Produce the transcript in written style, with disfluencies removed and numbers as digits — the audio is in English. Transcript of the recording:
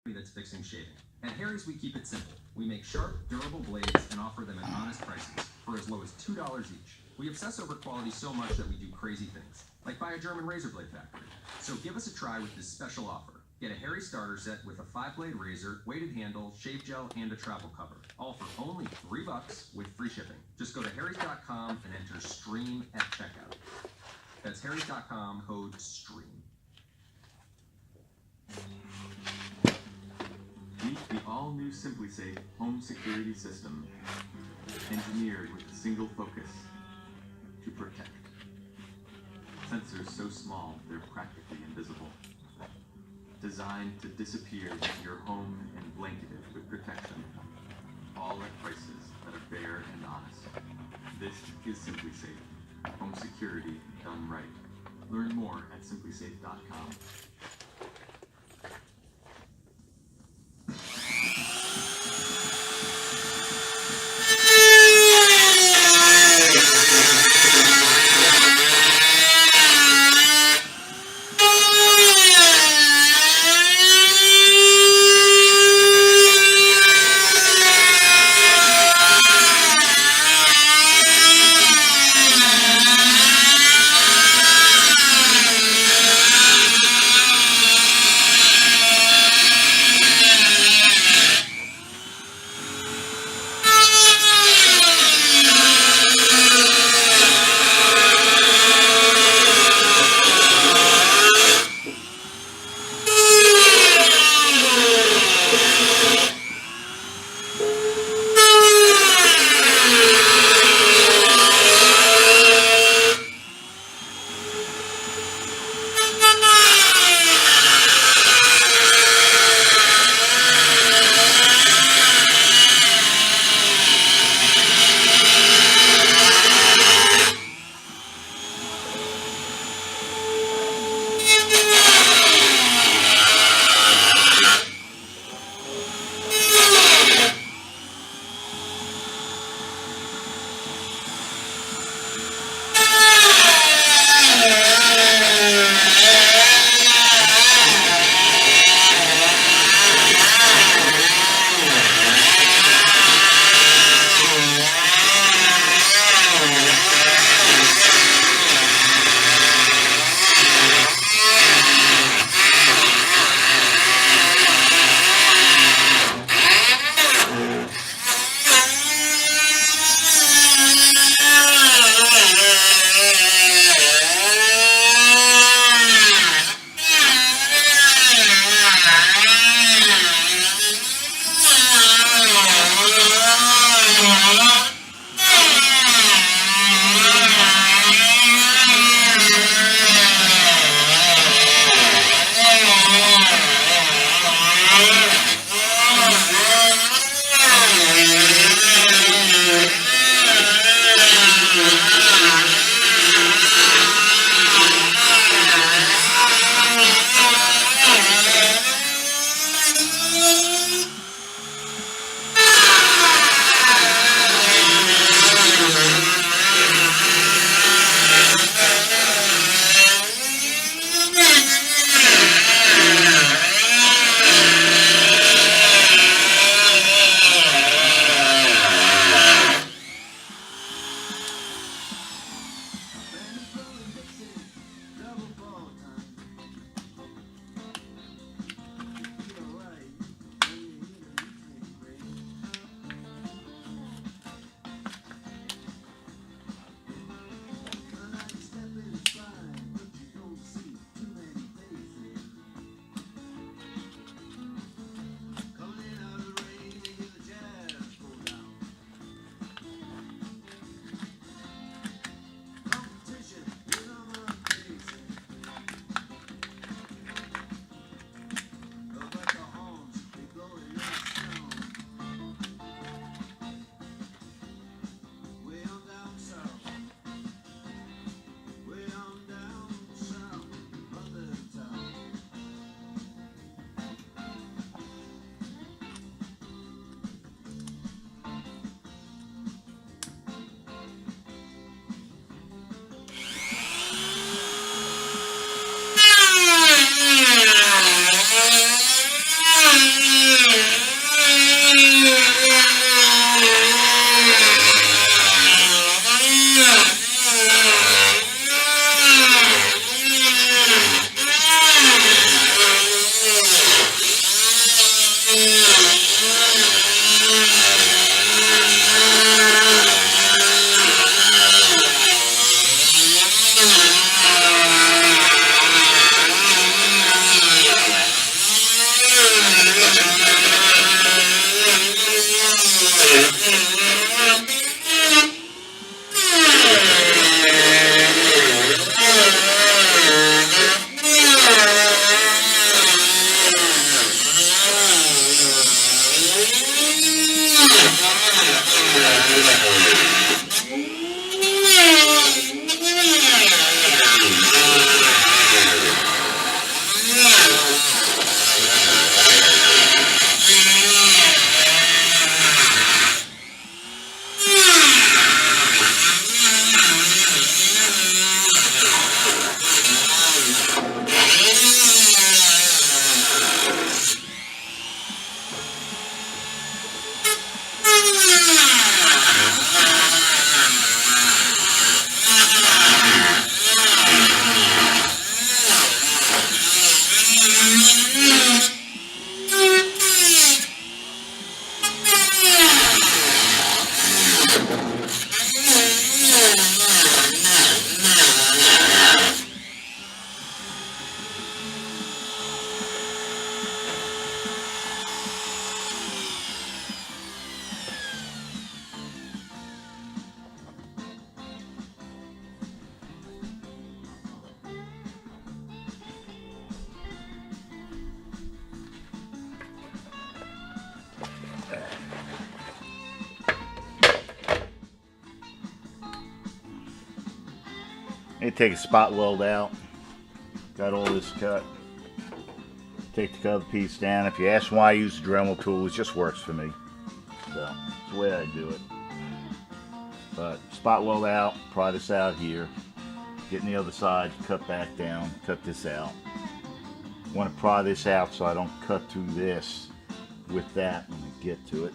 that's fixing shaving. At Harry's, we keep it simple. We make sharp, durable blades and offer them at honest prices for as low as $2 each. We obsess over quality so much that we do crazy things, like buy a German razor blade factory. So give us a try with this special offer. Get a Harry starter set with a 5-blade razor, weighted handle, shave gel, and a travel cover. All for only $3 with free shipping. Just go to harrys.com and enter STREAM at checkout. That's harrys.com, code STREAM. Meet the all-new SimpliSafe home security system, engineered with a single focus: to protect. Sensors so small they're practically invisible. Designed to disappear into your home and blanketed with protection, all at prices that are fair and honest. This is SimpliSafe, home security done right. Learn more at simplisafe.com. They take a spot weld out. Got all this cut. Take the cover piece down. If you ask why I use the Dremel tool, it just works for me. So it's the way I do it. But spot weld out, pry this out here. Get on the other side, cut back down, cut this out. Want to pry this out so I don't cut through this with that when I get to it.